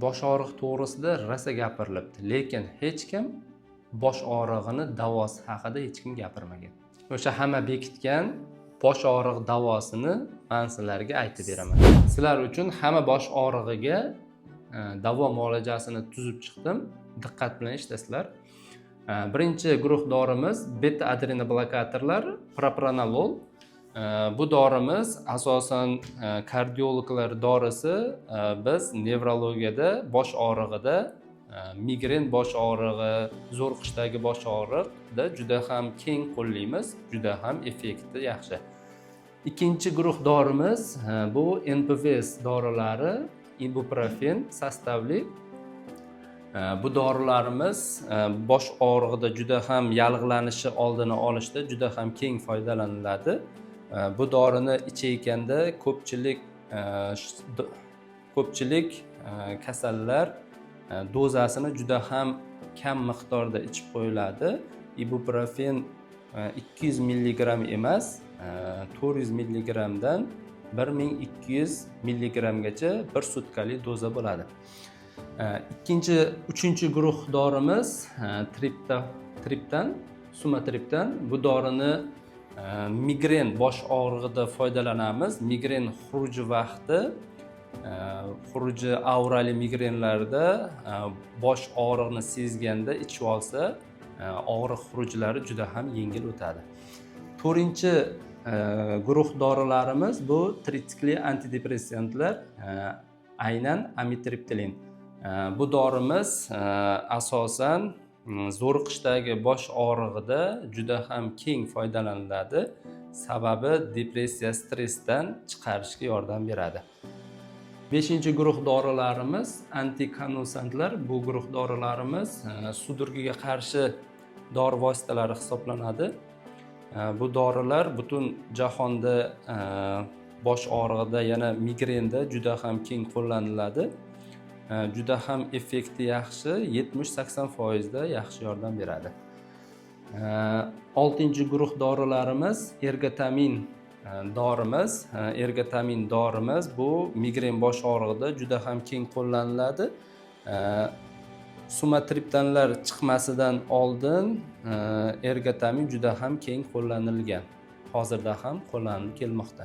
bosh og'riq to'g'risida rosa gapirilibdi, lekin hech kim bosh og'rig'ini davosi haqida hech kim gapirmagan. O'sha hamma bekitgan bosh og'riq davosini men sizlarga aytib beraman. Sizlar uchun hamma bosh og'rig'iga davo muolajasini tuzib chiqdim. Diqqat bilan eshitasizlar. Birinchi guruh dorimiz beta adrenoblokatorlar, propranolol. Bu dorimiz asosan kardiologlar dorisi. Biz nevrologiyada bosh og'rig'ida, migren bosh og'rig'i, zo'riqishdagi bosh og'riqda juda ham keng qo'llaymiz, juda ham effekti yaxshi. Ikkinchi guruh dorimiz bu NPVS dorilari, ibuprofen sostavli. Bu dorilarimiz bosh og'rig'ida juda ham yallig'lanishi oldini olishda juda ham keng foydalaniladi. Bu dorini ichayotganda ko'pchilik kasallar dozasini juda ham kam miqdorda ichib qo'yiladi. Ibuprofen 200 mg emas, 400 mg dan 1200 mg gacha bir sutkalik doza bo'ladi. Uchinchi guruh dorimiz triptan, sumatriptan. Bu dorini migren bosh og'rig'ida foydalanamiz. Migren xuruji vaqti, xuruji aurali migrenlarda bosh og'riqni sezganda ichib olsa, og'riq xurujlari juda ham yengil o'tadi. To'rtinchi guruh dorilarimiz bu tritsikli antidepressantlar, aynan amitriptilin. Bu dorimiz asosan zo'riqishdagi bosh og'rig'ida juda ham keng foydalaniladi. Sababi depressiya, stressdan chiqarishga yordam beradi. Beshinchi guruh dorilarimiz antikonvulsantlar. Bu guruh dorilarimiz sudurgiga qarshi dori vositalari hisoblanadi. Bu dorilar butun jahonda bosh og'rig'ida, yana migrenda juda ham keng qo'llaniladi. Juda ham effekti yaxshi, 70-80% da yaxshi yordam beradi. Oltinchi guruh dorilarimiz ergotamin dorimiz. Ergotamin dorimiz bu migren bosh og'rig'ida juda ham keng qo'llaniladi. Sumatriptanlar chiqmasidan oldin ergotamin juda ham keng qo'llanilgan. Hozirda ham qo'llanilib kelmoqda.